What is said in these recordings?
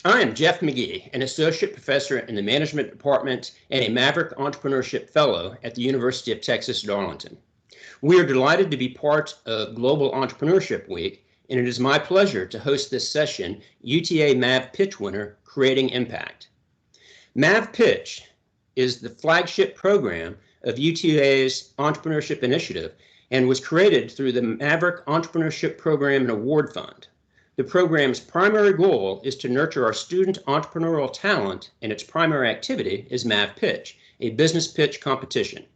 I am Jeff McGee, an associate professor in the management department and a Maverick Entrepreneurship Fellow at the University of Texas at Arlington. We are delighted to be part of Global Entrepreneurship Week, and it is my pleasure to host this session, UTA MavPitch winner, Creating Impact. MavPitch is the flagship program of UTA's entrepreneurship initiative and was created through the Maverick Entrepreneurship Program and Award Fund. The program's primary goal is to nurture our student entrepreneurial talent, and its primary activity is MavPitch, a business pitch competition.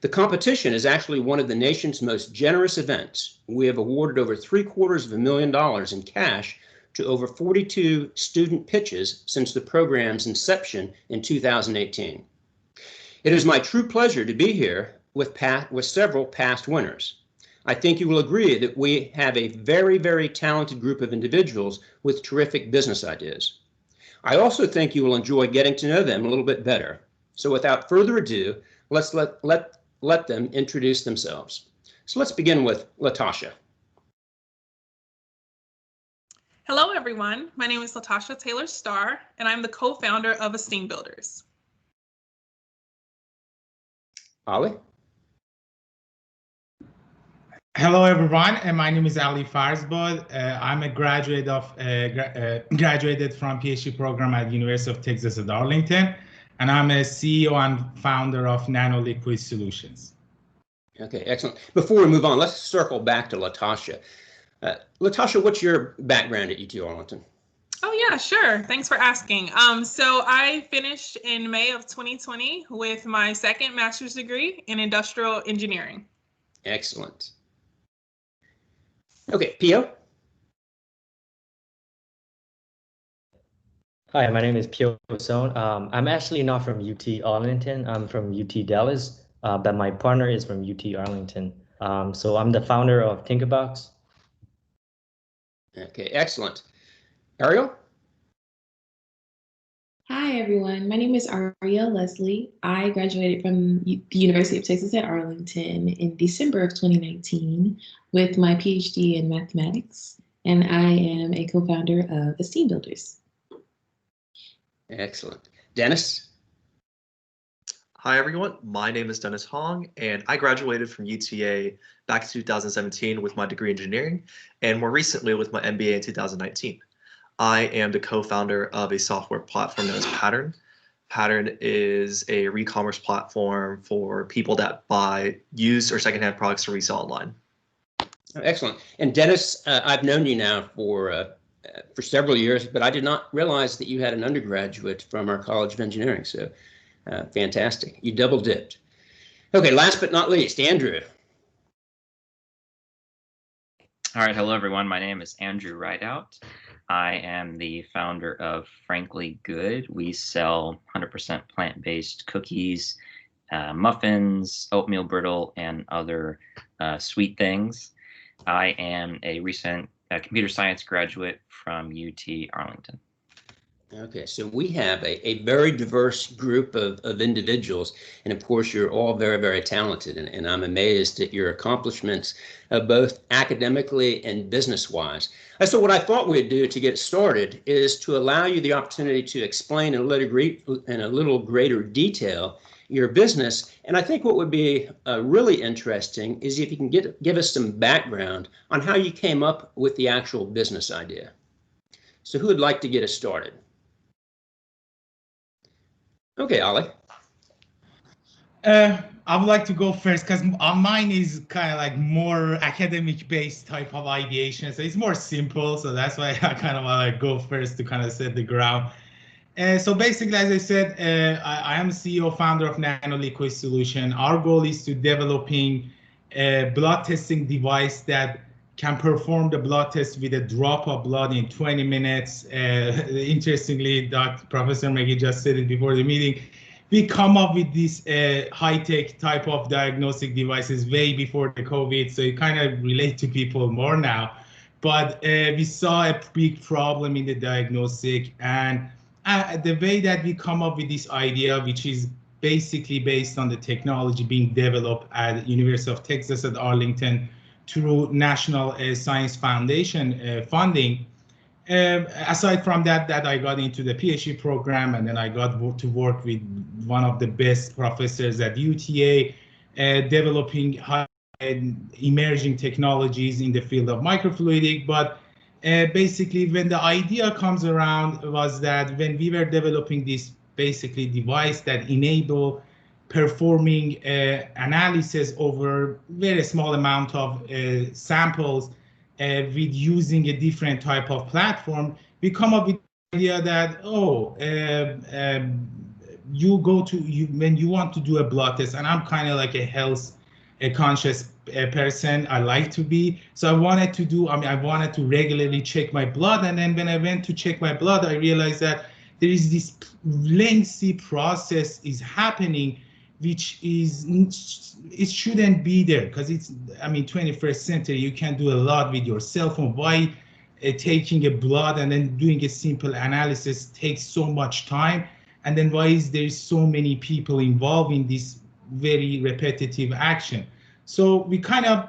The competition is actually one of the nation's most generous events. We have awarded over $750,000 in cash to over 42 student pitches since the program's inception in 2018. It is my true pleasure to be here with several past winners. I think you will agree that we have a very, very talented group of individuals with terrific business ideas. I also think you will enjoy getting to know them a little bit better. So without further ado, let's let them introduce themselves. So let's begin with Latasha. Hello, everyone. My name is Latasha Taylor Starr, and I'm the co-founder of Esteem Builders. Ali? Hello, everyone. My name is Ali Farzbod. I'm a graduate of graduated from PhD program at University of Texas at Arlington, and I'm a CEO and founder of Nano Liquid Solutions. Okay, excellent. Before we move on, let's circle back to Latasha. Latasha, what's your background at UT Arlington? Oh, yeah, sure. Thanks for asking. So I finished in May of 2020 with my second master's degree in industrial engineering. Excellent. Okay, Pio? Hi, my name is Pio Son. I'm actually not from UT Arlington. I'm from UT Dallas, but my partner is from UT Arlington. So I'm the founder of Tinkerbox. Okay, excellent. Ariel? Hi, everyone. My name is Ariel Leslie. I graduated from the University of Texas at Arlington in December of 2019 with my PhD in mathematics, and I am a co-founder of Esteem Builders. Excellent. Dennis? Hi, everyone. My name is Dennis Hong, and I graduated from UTA back in 2017 with my degree in engineering, and more recently with my MBA in 2019. I am the co-founder of a software platform known as Pattern. Pattern is a re-commerce platform for people that buy used or secondhand products to resell online. Excellent. And Dennis, I've known you now for several years, but I did not realize that you had an undergraduate from our College of Engineering. So fantastic. You double dipped. Okay, last but not least, Andrew. All right, hello, everyone. My name is Andrew Rideout. I am the founder of Frankly Good. We sell 100% plant-based cookies, muffins, oatmeal brittle, and other sweet things. I am a recent computer science graduate from UT Arlington. Okay, so we have a very diverse group of individuals, and of course you're all very, very talented, and I'm amazed at your accomplishments both academically and business-wise. So what I thought we'd do to get started is to allow you the opportunity to explain in a little greater detail your business, and I think what would be really interesting is if you can give us some background on how you came up with the actual business idea. So who would like to get us started? Okay, Ali. I would like to go first because mine is kind of like more academic-based type of ideation, so it's more simple. So that's why I kind of want to go first to kind of set the ground. So basically, as I said, I am CEO founder of Nano Liquid Solution. Our goal is to developing a blood testing device that can perform the blood test with a drop of blood in 20 minutes. Interestingly, Professor McGee just said it before the meeting. We come up with these high-tech type of diagnostic devices way before the COVID, so it kind of relate to people more now. But we saw a big problem in the diagnostic, and the way that we come up with this idea, which is basically based on the technology being developed at the University of Texas at Arlington through National Science Foundation funding, Aside from that, I got into the PhD program, and then I got to work with one of the best professors at UTA, developing high emerging technologies in the field of microfluidic. But basically, when the idea comes around, was that when we were developing this basically device that enable performing analysis over very small amount of samples with using a different type of platform, we come up with the idea that, when you want to do a blood test, and I'm kind of like a conscious person, I like to be. So I wanted to regularly check my blood. And then when I went to check my blood, I realized that there is this lengthy process is happening, which it shouldn't be there, because 21st century, you can do a lot with your cell phone. Why taking a blood and then doing a simple analysis takes so much time? And then why is there so many people involved in this very repetitive action? So we kind of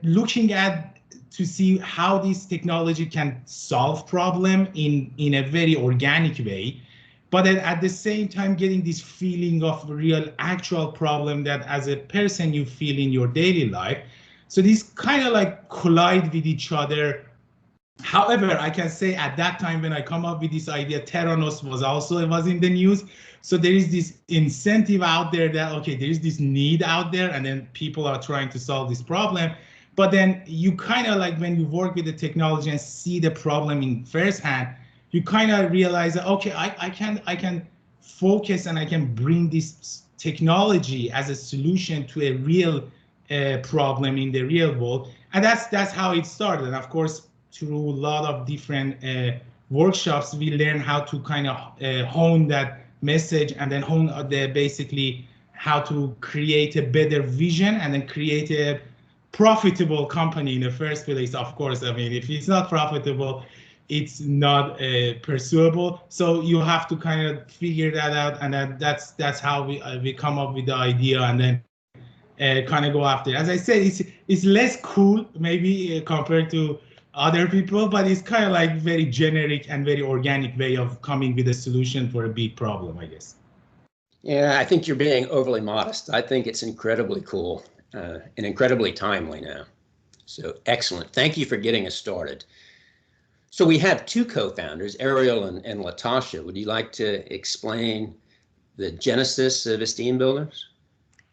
looking at to see how this technology can solve problem in a very organic way, but then at the same time getting this feeling of real actual problem that as a person you feel in your daily life. So these kind of like collide with each other. However, I can say at that time when I come up with this idea, Theranos was in the news. So there is this incentive out there that, okay, there is this need out there, and then people are trying to solve this problem. But then you kind of like, when you work with the technology and see the problem in firsthand, you kind of realize that, okay, I can focus and I can bring this technology as a solution to a real problem in the real world. And that's how it started. And of course, through a lot of different workshops, we learn how to kind of hone that message, and then hone basically how to create a better vision and then create a profitable company in the first place. Of course, if it's not profitable, it's not pursuable. So you have to kind of figure that out, and that's how we come up with the idea, and then kind of go after it. As I said, it's less cool maybe compared to other people, but it's kind of like very generic and very organic way of coming with a solution for a big problem, I guess. Yeah, I think you're being overly modest. I think it's incredibly cool and incredibly timely now. So excellent. Thank you for getting us started. So we have two co-founders, Ariel and Latasha. Would you like to explain the genesis of Esteem Builders?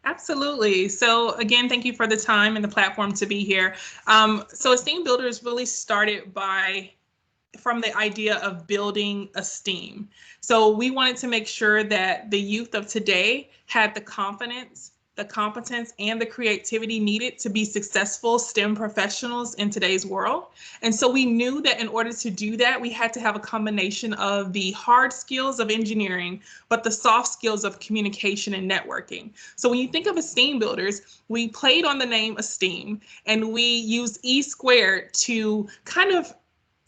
Absolutely. So again, thank you for the time and the platform to be here. So Esteem Builders really started from the idea of building esteem. So we wanted to make sure that the youth of today had the confidence, the competence, and the creativity needed to be successful STEM professionals in today's world. And so we knew that in order to do that, we had to have a combination of the hard skills of engineering, but the soft skills of communication and networking. So when you think of Esteem Builders, we played on the name Esteem, and we used E squared to kind of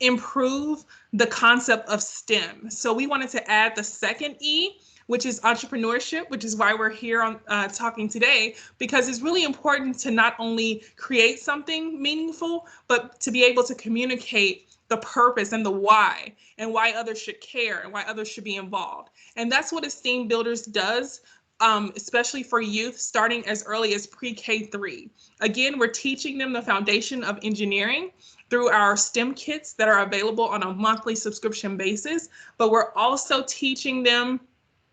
improve the concept of STEM. So we wanted to add the second E, which is entrepreneurship, which is why we're here on talking today, because it's really important to not only create something meaningful, but to be able to communicate the purpose and the why, and why others should care and why others should be involved. And that's what Esteem Builders does, especially for youth starting as early as pre-K3. Again, we're teaching them the foundation of engineering through our STEM kits that are available on a monthly subscription basis, but we're also teaching them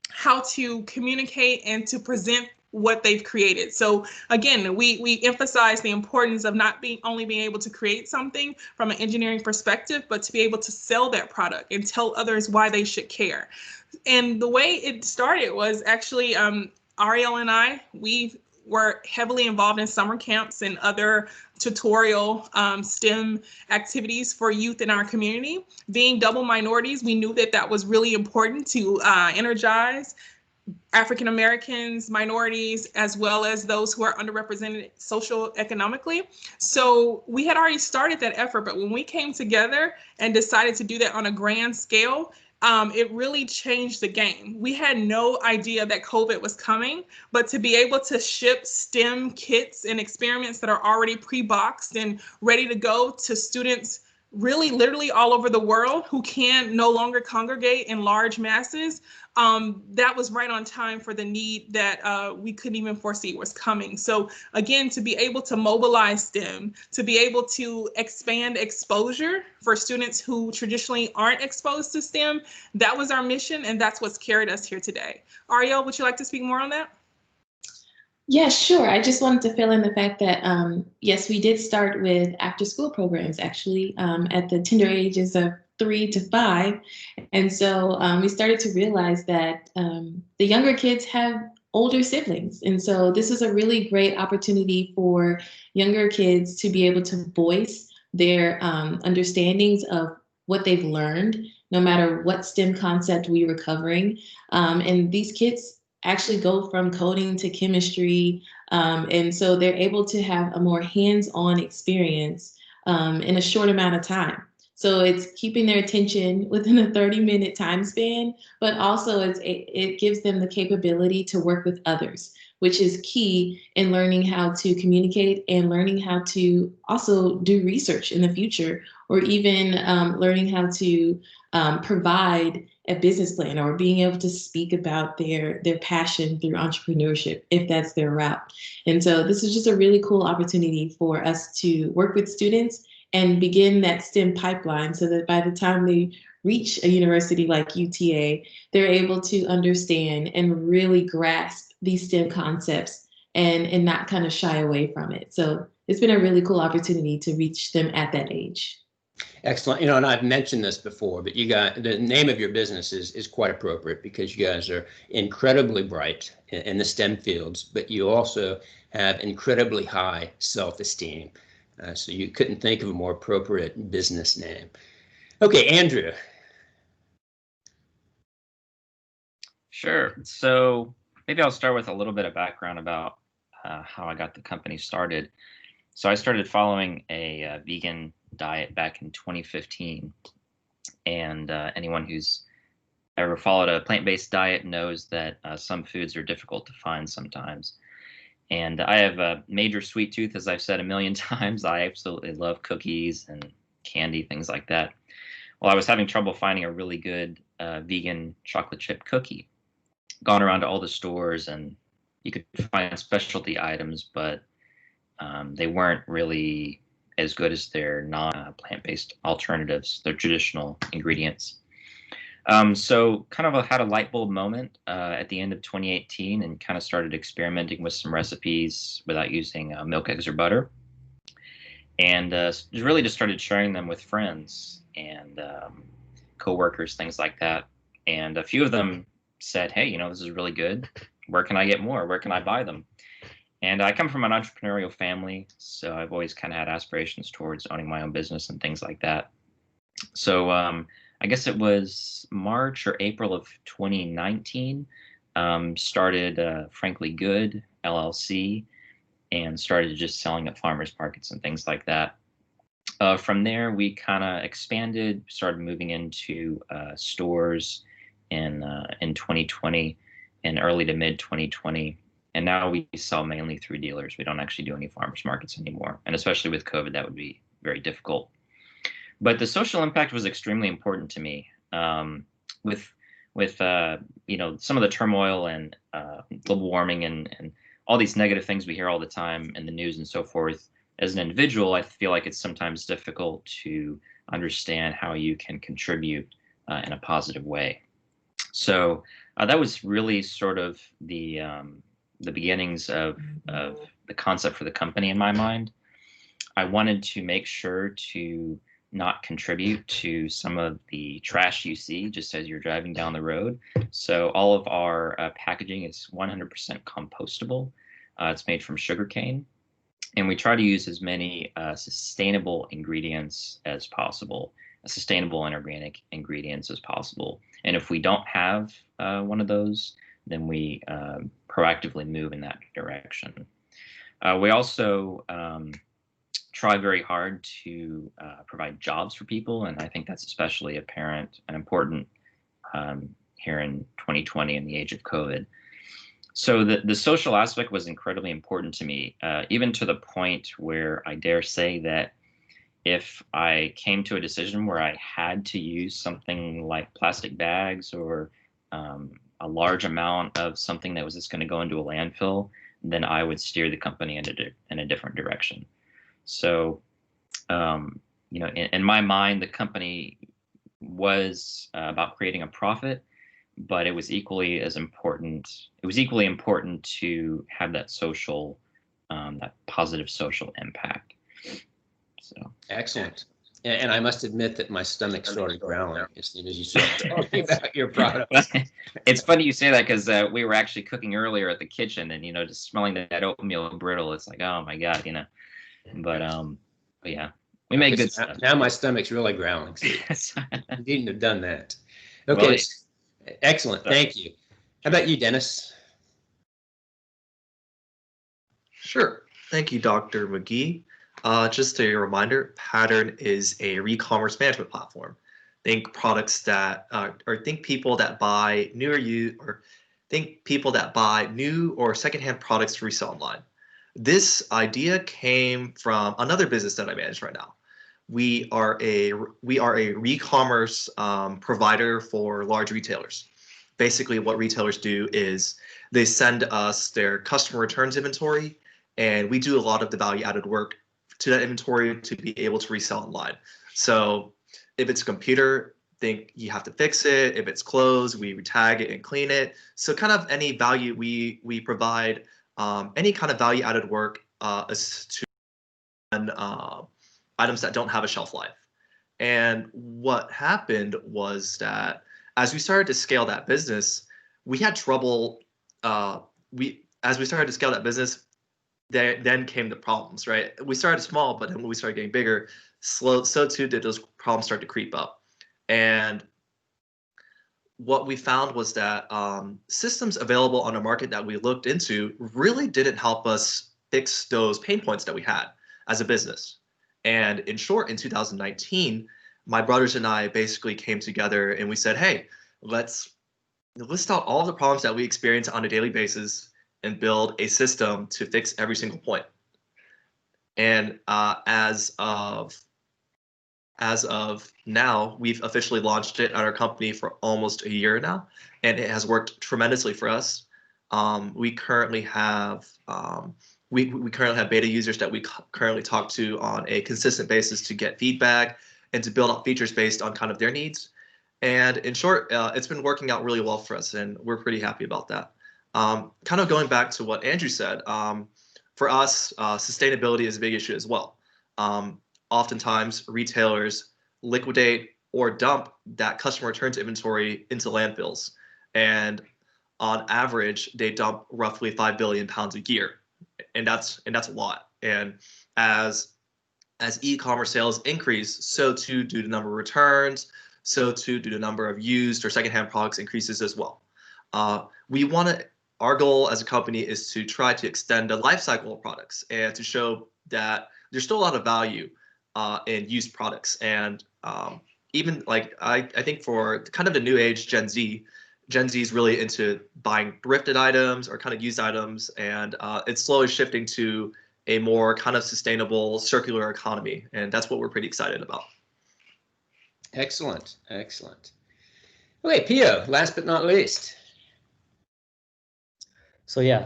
how to communicate and to present what they've created. So again, we emphasize the importance of not only being able to create something from an engineering perspective, but to be able to sell that product and tell others why they should care. And the way it started was actually Ariel and I, we were heavily involved in summer camps and other tutorial STEM activities for youth in our community. Being double minorities, we knew that that was really important to energize African Americans, minorities, as well as those who are underrepresented socio-economically. So we had already started that effort, but when we came together and decided to do that on a grand scale, it really changed the game. We had no idea that COVID was coming, but to be able to ship STEM kits and experiments that are already pre-boxed and ready to go to students really literally all over the world who can no longer congregate in large masses, that was right on time for the need that we couldn't even foresee was coming. So again, to be able to mobilize STEM, to be able to expand exposure for students who traditionally aren't exposed to STEM, that was our mission, and that's what's carried us here today. Ariel, would you like to speak more on that? Yeah, sure. I just wanted to fill in the fact that, yes, we did start with after school programs actually at the tender ages of 3 to 5. And so we started to realize that the younger kids have older siblings. And so this is a really great opportunity for younger kids to be able to voice their understandings of what they've learned, no matter what STEM concept we were covering. And these kids actually go from coding to chemistry. And so they're able to have a more hands-on experience in a short amount of time. So it's keeping their attention within a 30-minute time span, but also it gives them the capability to work with others, which is key in learning how to communicate and learning how to also do research in the future, or even learning how to provide a business plan or being able to speak about their passion through entrepreneurship, if that's their route. And so this is just a really cool opportunity for us to work with students and begin that STEM pipeline so that by the time they reach a university like UTA, they're able to understand and really grasp these STEM concepts and not kind of shy away from it. So it's been a really cool opportunity to reach them at that age. Excellent. You know, and I've mentioned this before, but you got the name of your business is quite appropriate because you guys are incredibly bright in the STEM fields, but you also have incredibly high self-esteem. So you couldn't think of a more appropriate business name. Okay, Andrew. Sure. So maybe I'll start with a little bit of background about how I got the company started. So I started following a vegan diet back in 2015. And anyone who's ever followed a plant-based diet knows that some foods are difficult to find sometimes. And I have a major sweet tooth, as I've said a million times. I absolutely love cookies and candy, things like that. Well, I was having trouble finding a really good vegan chocolate chip cookie. Gone around to all the stores, and you could find specialty items, but they weren't really as good as their non-plant-based alternatives, their traditional ingredients. So kind of had a light bulb moment at the end of 2018 and kind of started experimenting with some recipes without using milk, eggs, or butter. And really just started sharing them with friends and coworkers, things like that. And a few of them said, hey, you know, this is really good. Where can I get more? Where can I buy them? And I come from an entrepreneurial family, so I've always kind of had aspirations towards owning my own business and things like that. So I guess it was March or April of 2019, started Frankly Good, LLC, and started just selling at farmers markets and things like that. From there, we kind of expanded, started moving into stores in 2020 and early to mid 2020. And now we sell mainly through dealers. We don't actually do any farmers markets anymore. And especially with COVID, that would be very difficult. But the social impact was extremely important to me. With you know, some of the turmoil and global warming and all these negative things we hear all the time in the news and so forth, as an individual, I feel like it's sometimes difficult to understand how you can contribute in a positive way. So that was really sort of the beginnings of the concept for the company in my mind. I wanted to make sure to not contribute to some of the trash you see just as you're driving down the road. So all of our packaging is 100% compostable. It's made from sugarcane. And we try to use as many sustainable ingredients as possible, sustainable and organic ingredients as possible. And if we don't have one of those, then we proactively move in that direction. We also try very hard to provide jobs for people, and I think that's especially apparent and important here in 2020 in the age of COVID. So the social aspect was incredibly important to me, even to the point where I dare say that if I came to a decision where I had to use something like plastic bags or a large amount of something that was just going to go into a landfill, then I would steer the company in a different direction. So, in my mind, the company was about creating a profit, but it was equally as important. It was equally important to have that social, that positive social impact. So excellent. And I must admit that my stomach started growling as soon as you started talking about your product. It's funny you say that because we were actually cooking earlier at the kitchen, and just smelling that oatmeal brittle, it's like, oh my god, But yeah, we make good stuff. Now my stomach's really growling. So you needn't have done that. Okay, well, excellent. Thank you. How about you, Dennis? Sure. Thank you, Dr. McGee. Just a reminder, Pattern is a re-commerce management platform. Think products that, or think people that buy new or secondhand products to resell online. This idea came from another business that I manage right now. We are a re-commerce provider for large retailers. Basically, what retailers do is they send us their customer returns inventory, and we do a lot of the value-added work to that inventory to be able to resell online. So if it's a computer, think you have to fix it. If it's clothes, we tag it and clean it. So kind of any value we provide, any kind of value-added work to items that don't have a shelf life. And what happened was that as we started to scale that business, we had trouble. As we started to scale that business, then came the problems, right? We started small, but then when we started getting bigger, so too did those problems start to creep up. And what we found was that systems available on the market that we looked into really didn't help us fix those pain points that we had as a business. And in short, in 2019, my brothers and I basically came together and we said, hey, let's list out all the problems that we experience on a daily basis and build a system to fix every single point. And as of now, we've officially launched it at our company for almost a year now, and it has worked tremendously for us. We currently have we currently have beta users that we currently talk to on a consistent basis to get feedback and to build out features based on kind of their needs. And in short, it's been working out really well for us, and we're pretty happy about that. Kind of going back to what Andrew said, for us, sustainability is a big issue as well. Oftentimes, retailers liquidate or dump that customer returns inventory into landfills. And on average, they dump roughly 5 billion pounds a year. And that's a lot. And as e-commerce sales increase, so too do the number of returns, so too do the number of used or secondhand products increases as well. Our goal as a company is to try to extend the life cycle of products and to show that there's still a lot of value in used products. And even like I think for kind of the new age Gen Z is really into buying thrifted items or kind of used items, and it's slowly shifting to a more kind of sustainable circular economy, and that's what we're pretty excited about. Excellent, excellent. Okay, Pio, last but not least. So yeah,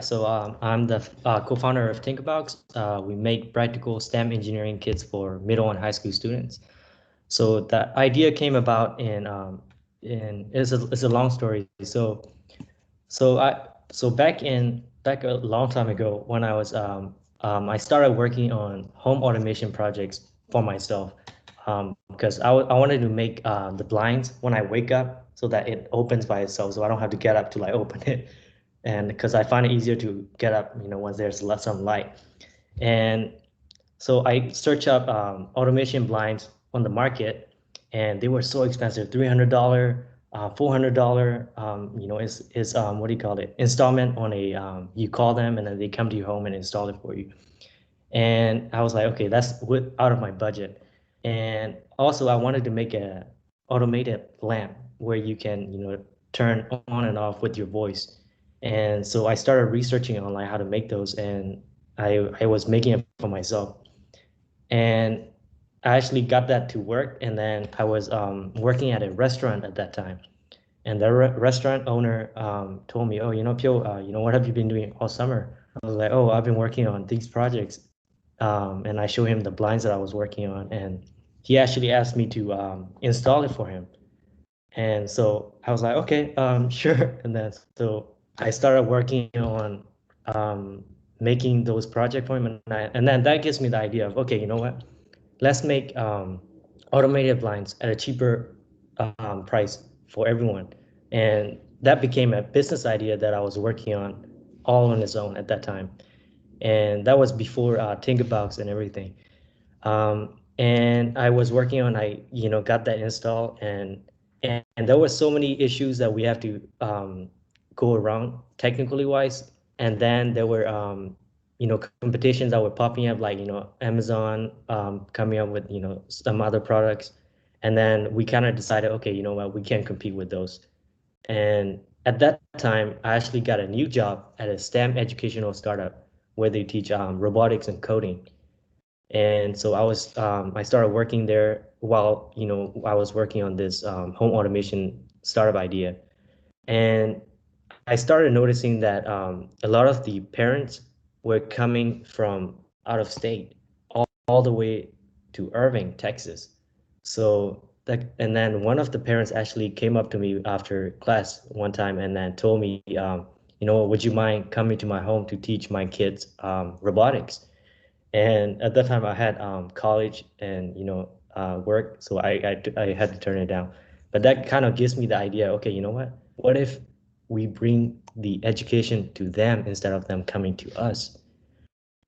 I'm the co-founder of Tinkerbox. We make practical STEM engineering kits for middle and high school students. So that idea came about in it's a long story. So back a long time ago when I was I started working on home automation projects for myself because I wanted to make the blinds when I wake up so that it opens by itself, so I don't have to get up to like open it. And because I find it easier to get up, once there's some light. And so I searched up automation blinds on the market, and they were so expensive, $300, $400. Is what do you call it? Installment on a you call them and then they come to your home and install it for you. And I was like, okay, that's out of my budget. And also I wanted to make a automated lamp where you can turn on and off with your voice. And so I started researching online how to make those, and I was making it for myself. And I actually got that to work, and then I was working at a restaurant at that time. And the restaurant owner told me, "Oh, Pio, what have you been doing all summer?" I was like, "Oh, I've been working on these projects." And I showed him the blinds that I was working on, and he actually asked me to install it for him. And so I was like, "Okay, sure." And then so I started working on making those projects for him, and then that gives me the idea of, okay, you know what? Let's make automated blinds at a cheaper price for everyone. And that became a business idea that I was working on all on its own at that time. And that was before Tinkerbox and everything. And I was working on, got that install, and there were so many issues that we have to go around technically wise. And then there were competitions that were popping up, like Amazon coming up with some other products, and then we kind of decided, okay, you know what, we can't compete with those. And at that time, I actually got a new job at a STEM educational startup where they teach robotics and coding. And so I started working there while I was working on this home automation startup idea. And I started noticing that a lot of the parents were coming from out of state, all the way to Irving, Texas. So and then one of the parents actually came up to me after class one time and then told me, would you mind coming to my home to teach my kids robotics? And at that time, I had college and work, so I had to turn it down. But that kind of gives me the idea. Okay, you know what? What if we bring the education to them instead of them coming to us?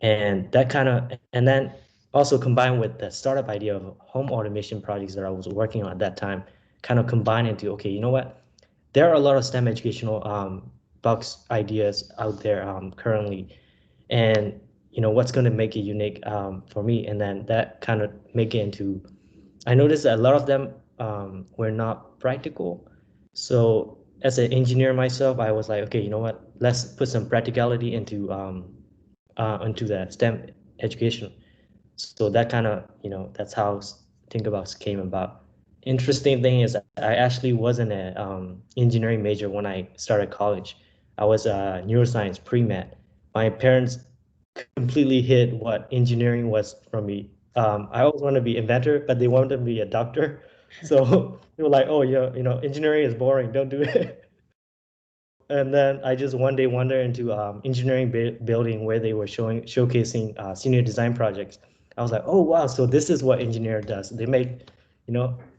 And then also combined with the startup idea of home automation projects that I was working on at that time, kind of combined into, okay, you know what? There are a lot of STEM educational box ideas out there currently, and what's going to make it unique for me, and then that kind of make it into, I noticed that a lot of them were not practical. So as an engineer myself, I was like, okay, you know what, let's put some practicality into the STEM education. So that kind of, that's how Tinkerbox came about. Interesting thing is I actually wasn't an engineering major when I started college. I was a neuroscience pre-med. My parents completely hid what engineering was from me. I always wanted to be inventor, but they wanted to be a doctor. So they were like, "Oh, yeah, engineering is boring. Don't do it." And then I just one day wandered into engineering building where they were showcasing senior design projects. I was like, "Oh wow, so this is what engineer does. They make,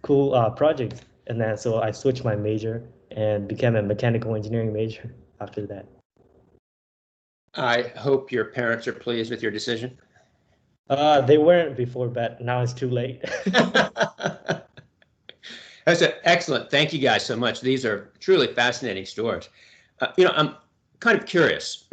cool projects." And then so I switched my major and became a mechanical engineering major after that. I hope your parents are pleased with your decision. They weren't before, but now it's too late. That's excellent. Thank you guys so much. These are truly fascinating stories. I'm kind of curious.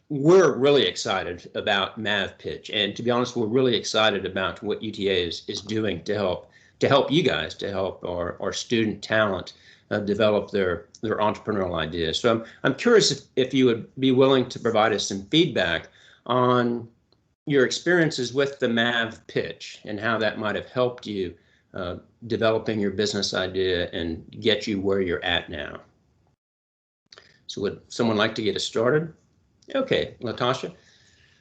We're really excited about MavPitch, and to be honest, we're really excited about what UTA is doing to help you guys, to help our student talent develop their entrepreneurial ideas. So I'm curious if you would be willing to provide us some feedback on your experiences with the MavPitch and how that might have helped you developing your business idea and get you where you're at now. So would someone like to get us started? Okay, Latasha.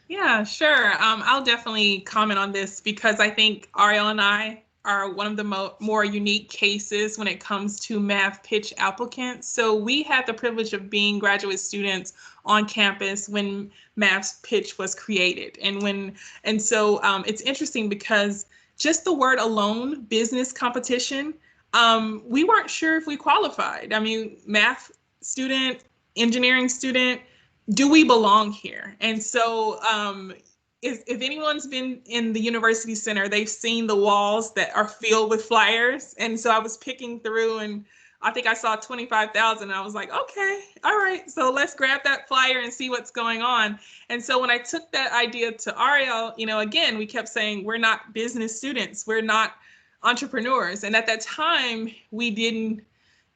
Yeah, sure. I'll definitely comment on this because I think Ariel and I are one of the more unique cases when it comes to MavPitch applicants. So we had the privilege of being graduate students on campus when MavPitch was created. And so it's interesting because just the word alone, business competition, we weren't sure if we qualified. I mean, math student, engineering student, do we belong here? And so if anyone's been in the University Center, they've seen the walls that are filled with flyers. And so I was picking through and I think I saw 25,000. I was like, okay, all right, so let's grab that flyer and see what's going on. And so when I took that idea to Ariel, again, we kept saying, we're not business students, we're not entrepreneurs. And at that time, we didn't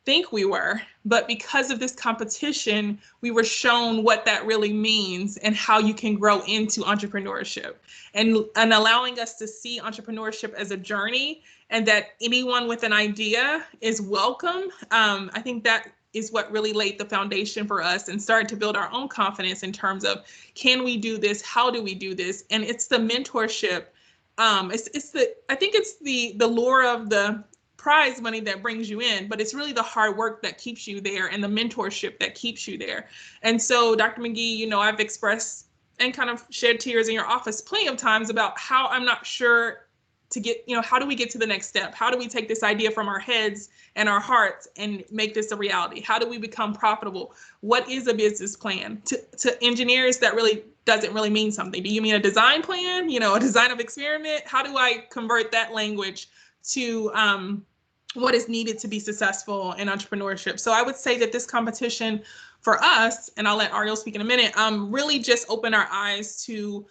think we were, but because of this competition, we were shown what that really means and how you can grow into entrepreneurship, and allowing us to see entrepreneurship as a journey, and that anyone with an idea is welcome. I think that is what really laid the foundation for us and started to build our own confidence in terms of, can we do this? How do we do this? And it's the mentorship. I think it's the lure of the prize money that brings you in, but it's really the hard work that keeps you there and the mentorship that keeps you there. And so, Dr. McGee, I've expressed and kind of shed tears in your office plenty of times about how I'm not sure to get, how do we get to the next step? How do we take this idea from our heads and our hearts and make this a reality? How do we become profitable? What is a business plan? To engineers, that really doesn't really mean something. Do you mean a design plan, a design of experiment? How do I convert that language to what is needed to be successful in entrepreneurship? So I would say that this competition for us, and I'll let Ariel speak in a minute, really just opened our eyes to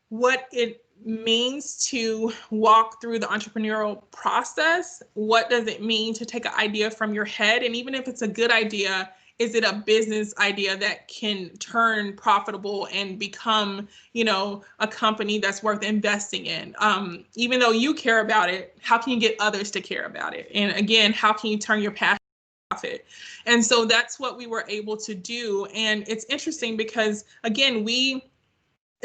what it means to walk through the entrepreneurial process. What does it mean to take an idea from your head? And even if it's a good idea, is it a business idea that can turn profitable and become, a company that's worth investing in? Even though you care about it, how can you get others to care about it? And again, how can you turn your passion into profit? And so that's what we were able to do. And it's interesting because, again, we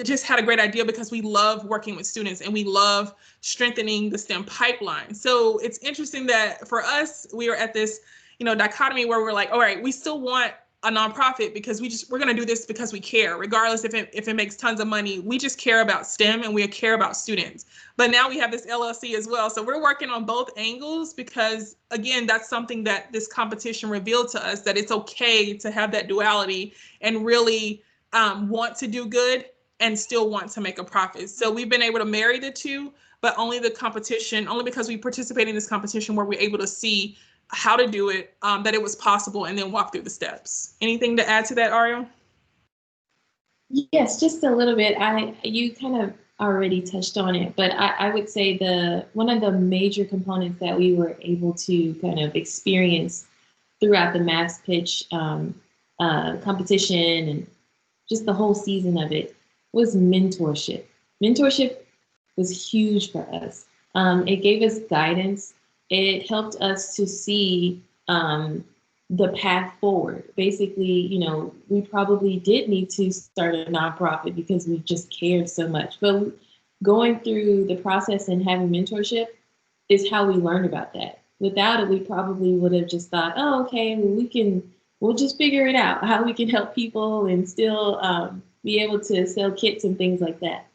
just had a great idea because we love working with students and we love strengthening the STEM pipeline. So it's interesting that for us, we are at this, dichotomy where we're like, all right, we still want a nonprofit because we're going to do this because we care, regardless if it makes tons of money. We just care about STEM and we care about students. But now we have this LLC as well. So we're working on both angles because, again, that's something that this competition revealed to us, that it's okay to have that duality and really want to do good and still want to make a profit. So we've been able to marry the two, but only because we participate in this competition where we're able to see how to do it, that it was possible, and then walk through the steps. Anything to add to that, Ariel? Yes, just a little bit. You kind of already touched on it, but I would say one of the major components that we were able to kind of experience throughout the MavPitch competition and just the whole season of it was mentorship. Mentorship was huge for us. It gave us guidance. It helped us to see the path forward. Basically, we probably did need to start a nonprofit because we just cared so much. But going through the process and having mentorship is how we learn about that. Without it, we probably would have just thought, oh, okay, well, we'll just figure it out, how we can help people and still be able to sell kits and things like that.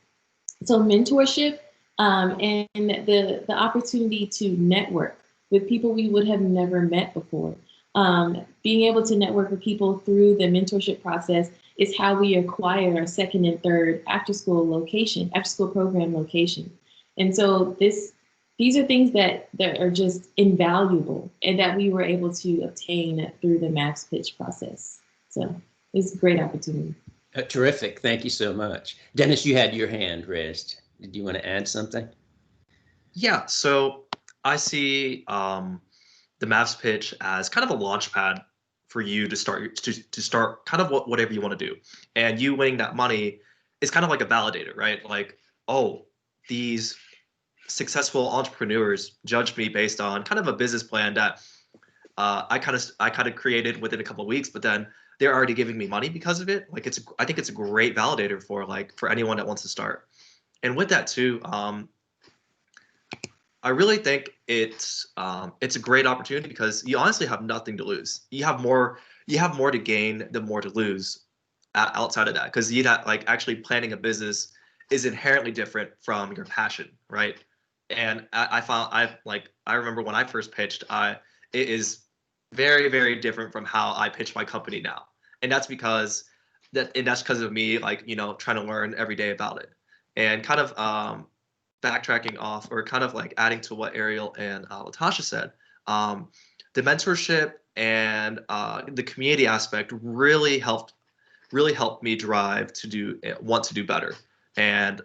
So mentorship and the opportunity to network with people we would have never met before. Being able to network with people through the mentorship process is how we acquire our second and third after-school program location. And so these are things that are just invaluable and that we were able to obtain through the MavPitch process. So it's a great opportunity. Terrific. Thank you so much. Dennis, you had your hand raised. Did you want to add something? Yeah, so I see the MavPitch as kind of a launch pad for you to start kind of whatever you want to do. And you winning that money is kind of like a validator, right? Like, oh, these successful entrepreneurs judge me based on kind of a business plan that I kind of created within a couple of weeks, but then they're already giving me money because of it. Like I think it's a great validator for anyone that wants to start. And with that too, I really think it's a great opportunity because you honestly have nothing to lose. You have more to gain than more to lose outside of that, because actually planning a business is inherently different from your passion, right? And I remember when I first pitched, it is very, very different from how I pitch my company now. And that's because of me, trying to learn every day about it. And kind of backtracking off, or kind of like adding to what Ariel and Latasha said, the mentorship and the community aspect really helped me drive to want to do better. And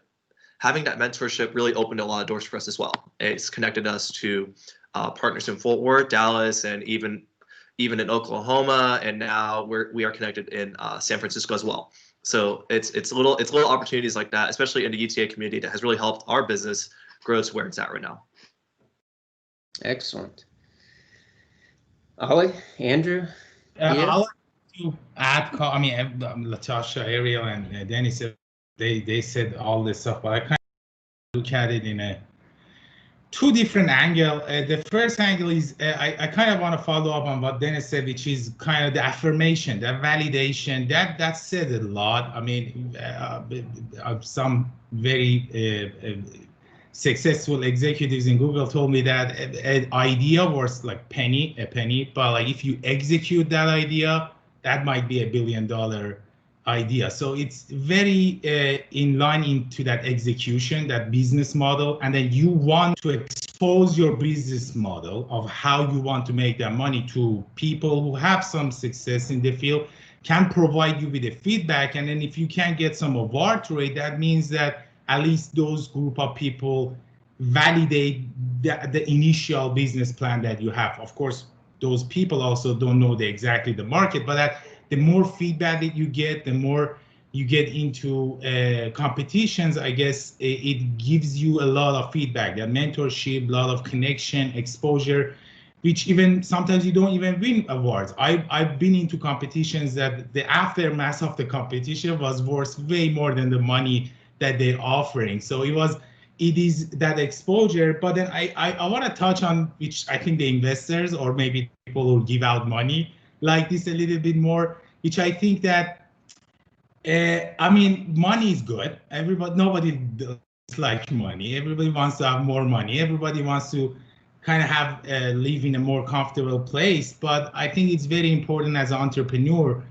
having that mentorship really opened a lot of doors for us as well. It's connected us to partners in Fort Worth, Dallas, and even even in Oklahoma, and now we are connected in San Francisco as well. So it's little opportunities like that, especially in the UTA community, that has really helped our business grow to where it's at right now. Excellent. Ollie, Andrew? I'll like to add, I mean, Latasha, Ariel, and Danny said they said all this stuff, but I kind of look at it in a two different angle. The first angle is I kind of want to follow up on what Dennis said, which is kind of the affirmation, the validation. That said a lot. I mean, some very successful executives in Google told me that an idea was like a penny, but like if you execute that idea, that might be $1 billion idea. So it's very in line into that execution, that business model, and then you want to expose your business model of how you want to make that money to people who have some success in the field, can provide you with the feedback, and then if you can get some award to it, that means that at least those group of people validate the initial business plan that you have. Of course, those people also don't know exactly the market, but the more feedback that you get, the more you get into competitions, I guess it gives you a lot of feedback, that mentorship, a lot of connection, exposure, which even sometimes you don't even win awards. I've been into competitions that the aftermath of the competition was worth way more than the money that they're offering. So it is that exposure. But then I want to touch on, which I think the investors or maybe people who give out money like this a little bit more, which I think that I mean, money is good. Nobody likes money. Everybody wants to have more money. Everybody wants to kind of have live in a more comfortable place. But I think it's very important as an entrepreneur,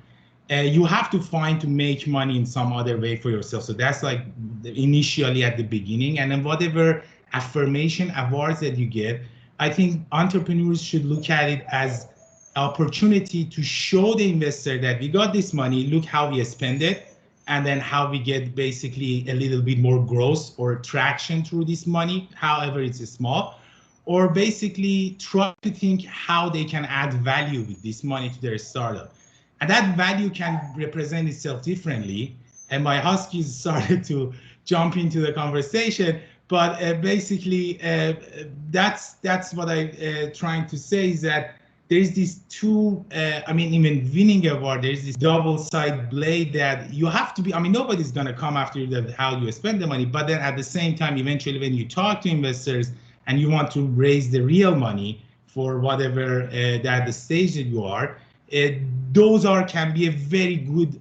you have to find to make money in some other way for yourself. So that's like initially at the beginning, and then whatever affirmation awards that you get, I think entrepreneurs should look at it as opportunity to show the investor that we got this money, look how we spend it, and then how we get basically a little bit more growth or traction through this money, however it's small, or basically try to think how they can add value with this money to their startup. And that value can represent itself differently. And my huskies started to jump into the conversation, but basically that's what I'm trying to say, is that there's these two, I mean, even winning award, there's this double-sided blade that you have to be, I mean, nobody's gonna come after you that how you spend the money, but then at the same time, eventually when you talk to investors and you want to raise the real money for whatever that the stage that you are, those can be a very good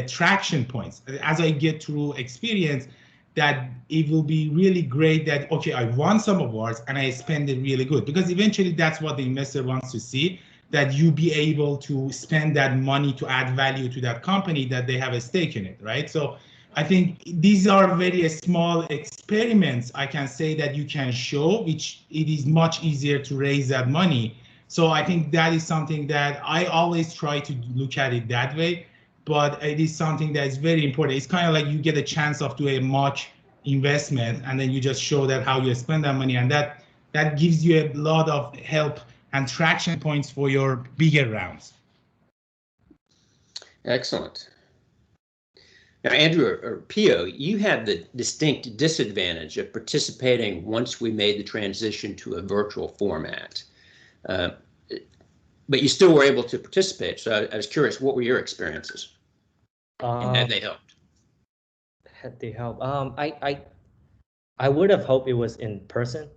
traction points. As I get through experience, that it will be really great that, okay, I won some awards and I spend it really good, because eventually that's what the investor wants to see, that you be able to spend that money to add value to that company, that they have a stake in it, right? So I think these are very small experiments, I can say, that you can show, which it is much easier to raise that money. So I think that is something that I always try to look at it that way, but it is something that is very important. It's kind of like you get a chance of doing a much investment, and then you just show that how you spend that money, and that gives you a lot of help and traction points for your bigger rounds. Excellent. Now, Andrew or Pio, you had the distinct disadvantage of participating once we made the transition to a virtual format. But you still were able to participate. So I was curious, what were your experiences? And had they helped? Had they helped? I would have hoped it was in person,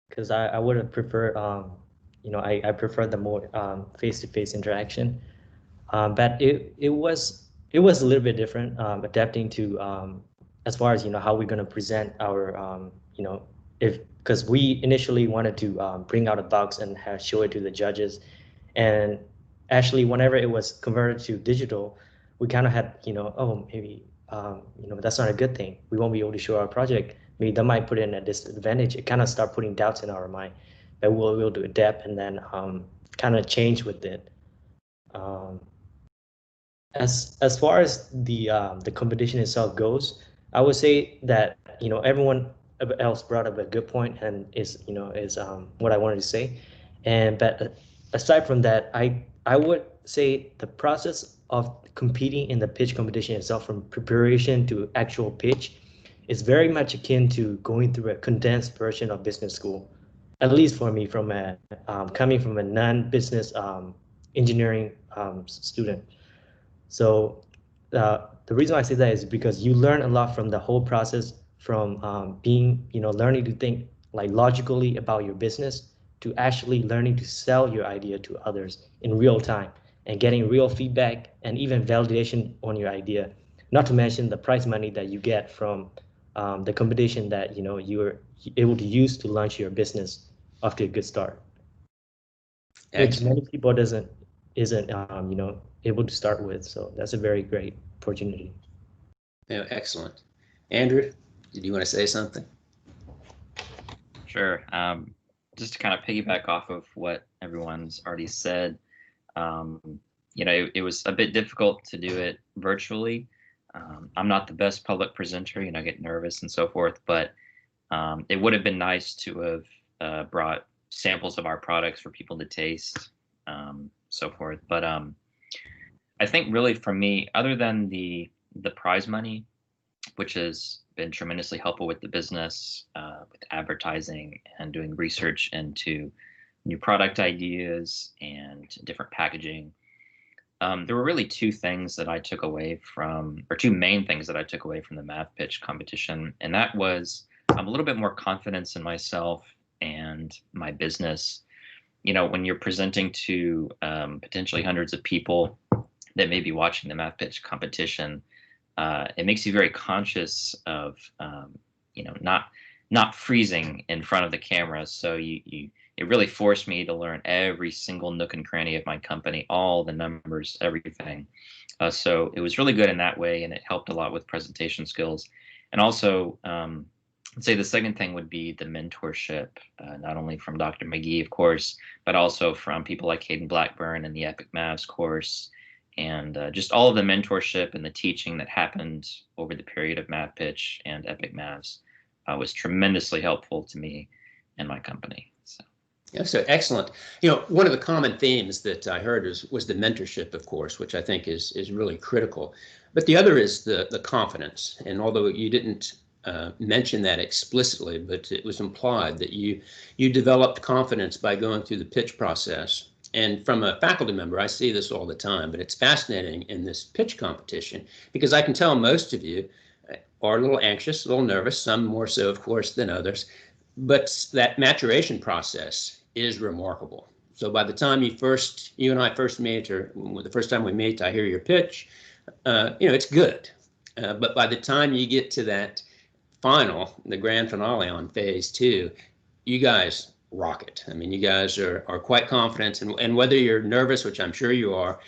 because I would have preferred, I prefer the more face-to-face interaction. But it was a little bit different, adapting to as far as how we're going to present our because we initially wanted to bring out a box and show it to the judges, and actually whenever it was converted to digital, we kind of had oh, maybe that's not a good thing, we won't be able to show our project, maybe that might put in a disadvantage. It kind of start putting doubts in our mind, but we'll do adapt and then kind of change with it. As far as the competition itself goes, I would say that everyone else brought up a good point, and is what I wanted to say, but aside from that, I would say the process of competing in the pitch competition itself, from preparation to actual pitch, is very much akin to going through a condensed version of business school. At least for me, from a coming from a non-business engineering student. So the reason I say that is because you learn a lot from the whole process, from being, learning to think like logically about your business, to actually learning to sell your idea to others in real time and getting real feedback and even validation on your idea. Not to mention the prize money that you get from the competition that you're able to use to launch your business off to a good start. Which many people isn't able to start with. So that's a very great opportunity. Yeah, excellent. Andrew, did you want to say something? Sure. Just to kind of piggyback off of what everyone's already said, it was a bit difficult to do it virtually. I'm not the best public presenter, I get nervous and so forth, but it would have been nice to have brought samples of our products for people to taste, so forth. But I think really for me, other than the prize money, which has been tremendously helpful with the business, with advertising and doing research into new product ideas and different packaging, there were really two things that I took away from, or two main things that I took away from the MavPitch competition. And that was a little bit more confidence in myself and my business. When you're presenting to potentially hundreds of people that may be watching the MavPitch competition, it makes you very conscious of, not freezing in front of the camera. So it really forced me to learn every single nook and cranny of my company, all the numbers, everything. So it was really good in that way, and it helped a lot with presentation skills. And also, I'd say the second thing would be the mentorship, not only from Dr. McGee, of course, but also from people like Hayden Blackburn and the Epic Mavs course, and just all of the mentorship and the teaching that happened over the period of MavPitch and Epic Mavs was tremendously helpful to me and my company. So. Yeah, so excellent. One of the common themes that I heard was the mentorship, of course, which I think is really critical. But the other is the confidence. And although you didn't mention that explicitly, but it was implied that you developed confidence by going through the pitch process. And from a faculty member, I see this all the time, but it's fascinating in this pitch competition because I can tell most of you are a little anxious, a little nervous, some more so, of course, than others. But that maturation process is remarkable. So by the time you and I first meet, or the first time we meet, I hear your pitch, it's good. But by the time you get to that the grand finale on phase 2, you guys rock it. I mean, you guys are quite confident, and whether you're nervous, which I'm sure you are,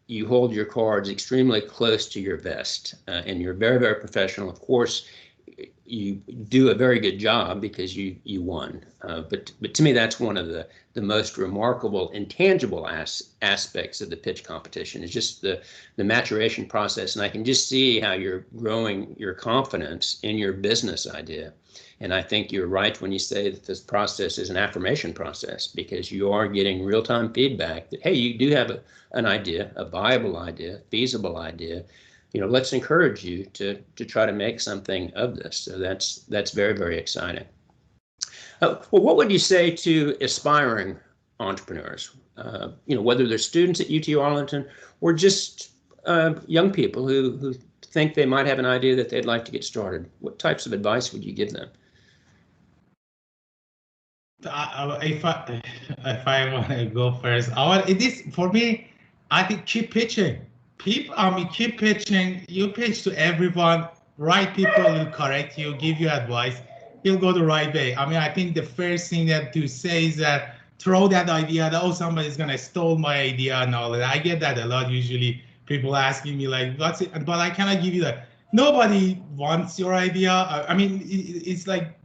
you hold your cards extremely close to your vest, and you're very, very professional. Of course, you do a very good job because you won. But to me, that's one of the most remarkable intangible aspects of the pitch competition is just the maturation process. And I can just see how you're growing your confidence in your business idea. And I think you're right when you say that this process is an affirmation process because you are getting real-time feedback that, hey, you do have an idea, a viable idea, feasible idea. Let's encourage you to try to make something of this. So that's very, very exciting. Well, what would you say to aspiring entrepreneurs? Whether they're students at UT Arlington or just young people who think they might have an idea that they'd like to get started. What types of advice would you give them? If I want to go first, it is for me. I think keep pitching. Keep pitching. You pitch to everyone. Right people will correct you, give you advice. You'll go the right way. I think the first thing that to say is that throw that idea that somebody's gonna steal my idea and all that. I get that a lot. Usually people asking me like, what's it? But I cannot give you that. Nobody wants your idea. It's like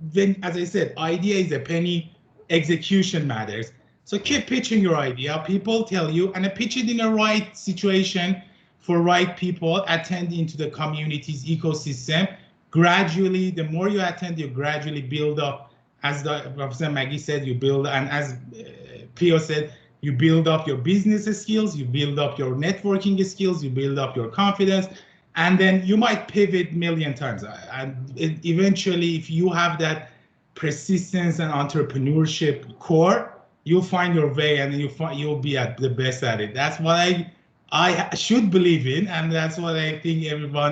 as I said, idea is a penny. Execution matters. So keep pitching your idea. People tell you, and pitch it in the right situation for right people. Attend into the community's ecosystem. Gradually, the more you attend, you gradually build up. As Professor McGee said, you build, and as Pio said, You build up your business skills, you build up your networking skills, you build up your confidence, and then you might pivot a million times. And eventually, if you have that persistence and entrepreneurship core, you'll find your way, and you'll be at the best at it. That's what I should believe in, and that's what I think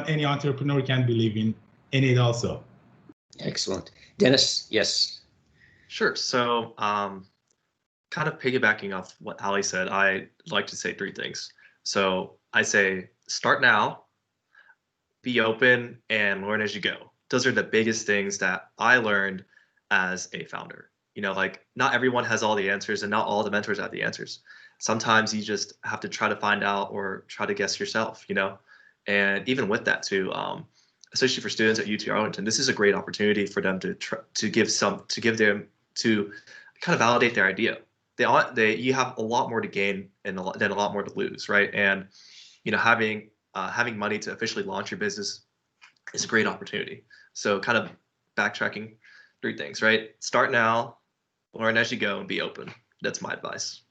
any entrepreneur can believe in it also. Excellent. Dennis, yes. Sure. So kind of piggybacking off what Ali said, I'd like to say 3 things. So I say start now, be open, and learn as you go. Those are the biggest things that I learned as a founder. Like not everyone has all the answers, and not all the mentors have the answers. Sometimes you just have to try to find out or try to guess yourself, And even with that too, especially for students at UTA Arlington, this is a great opportunity for them to kind of validate their idea. You have a lot more to gain and then a lot more to lose, right? And having money to officially launch your business is a great opportunity. So kind of backtracking, 3 things, right? Start now, learn as you go, and be open. That's my advice.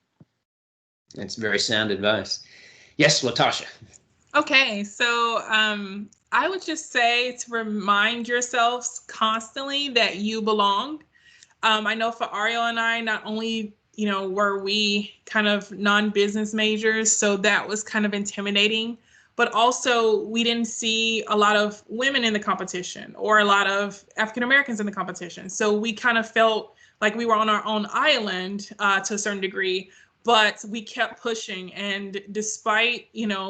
That's very sound advice. Yes, Latasha. Okay, so I would just say to remind yourselves constantly that you belong. I know for Ariel and I, not only were we kind of non-business majors, so that was kind of intimidating, but also we didn't see a lot of women in the competition or a lot of African Americans in the competition. So we kind of felt like we were on our own island to a certain degree, but we kept pushing. And despite,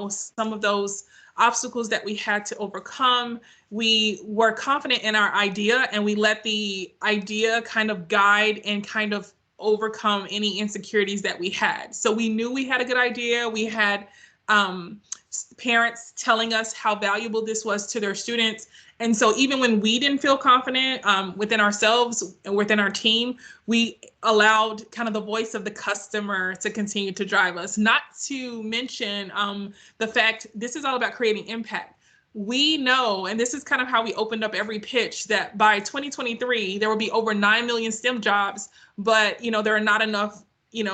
some of those obstacles that we had to overcome, we were confident in our idea, and we let the idea kind of guide and kind of overcome any insecurities that we had. So we knew we had a good idea. We had parents telling us how valuable this was to their students. And so even when we didn't feel confident within ourselves and within our team, we allowed kind of the voice of the customer to continue to drive us. Not to mention the fact this is all about creating impact. We know, and this is kind of how we opened up every pitch, that by 2023, there will be over 9 million STEM jobs, but there are not enough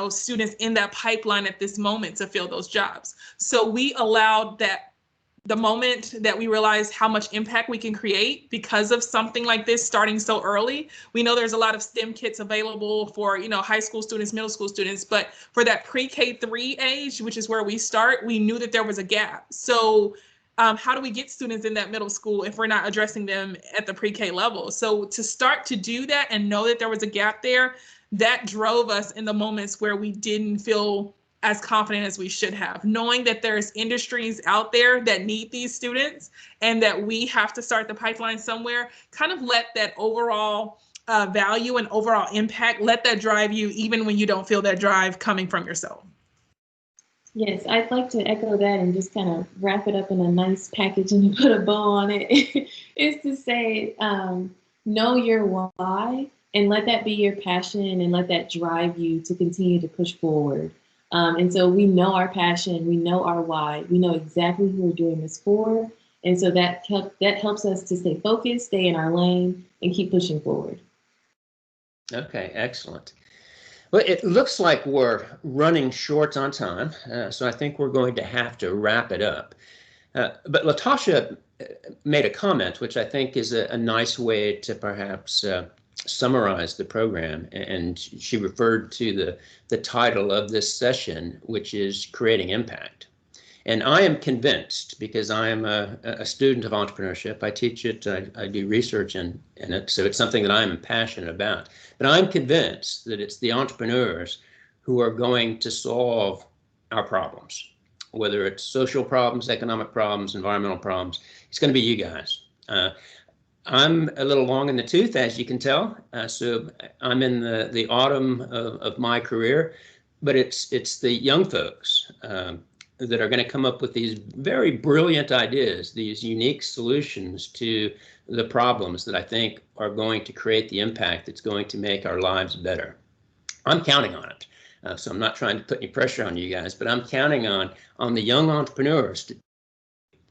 students in that pipeline at this moment to fill those jobs. So we allowed that the moment that we realized how much impact we can create because of something like this starting so early. We know there's a lot of STEM kits available for, high school students, middle school students, but for that pre-K3 age, which is where we start, we knew that there was a gap. So how do we get students in that middle school if we're not addressing them at the pre-K level? So to start to do that and know that there was a gap there, that drove us in the moments where we didn't feel as confident as we should have, knowing that there's industries out there that need these students and that we have to start the pipeline somewhere. Kind of let that overall value and overall impact, let that drive you even when you don't feel that drive coming from yourself. Yes, I'd like to echo that and just kind of wrap it up in a nice package and put a bow on it. Is to say, know your why and let that be your passion and let that drive you to continue to push forward. And so we know our passion, we know our why, we know exactly who we're doing this for. And so that helps us to stay focused, stay in our lane, and keep pushing forward. Okay, excellent. Well, it looks like we're running short on time, so I think we're going to have to wrap it up. But Latasha made a comment, which I think is a nice way to perhaps summarize the program, and she referred to the title of this session, which is Creating Impact. And I am convinced, because I am a student of entrepreneurship, I teach it, I do research in it, so it's something that I'm passionate about. But I'm convinced that it's the entrepreneurs who are going to solve our problems, whether it's social problems, economic problems, environmental problems. It's going to be you guys. I'm a little long in the tooth, as you can tell, so I'm in the autumn of my career, but it's the young folks that are going to come up with these very brilliant ideas, these unique solutions to the problems that I think are going to create the impact that's going to make our lives better. I'm counting on it. So I'm not trying to put any pressure on you guys, but I'm counting on the young entrepreneurs to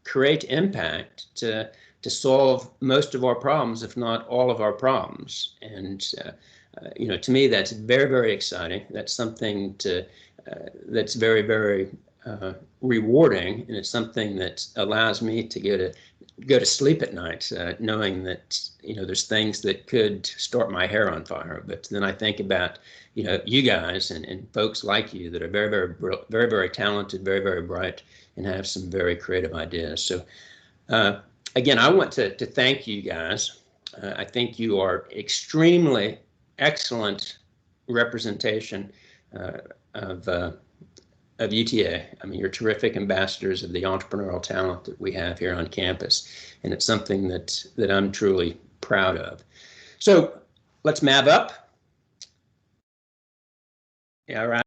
create impact to solve most of our problems, if not all of our problems. And to me, that's very, very exciting. That's something that's very, very rewarding, and it's something that allows me to go to sleep at night, knowing that there's things that could start my hair on fire. But then I think about you guys and folks like you that are very, very, very, very talented, very, very bright, and have some very creative ideas. So again, I want to thank you guys. I think you are extremely excellent representation of UTA. I mean, you're terrific ambassadors of the entrepreneurial talent that we have here on campus, and it's something that I'm truly proud of. So let's Mav up. Yeah, all right.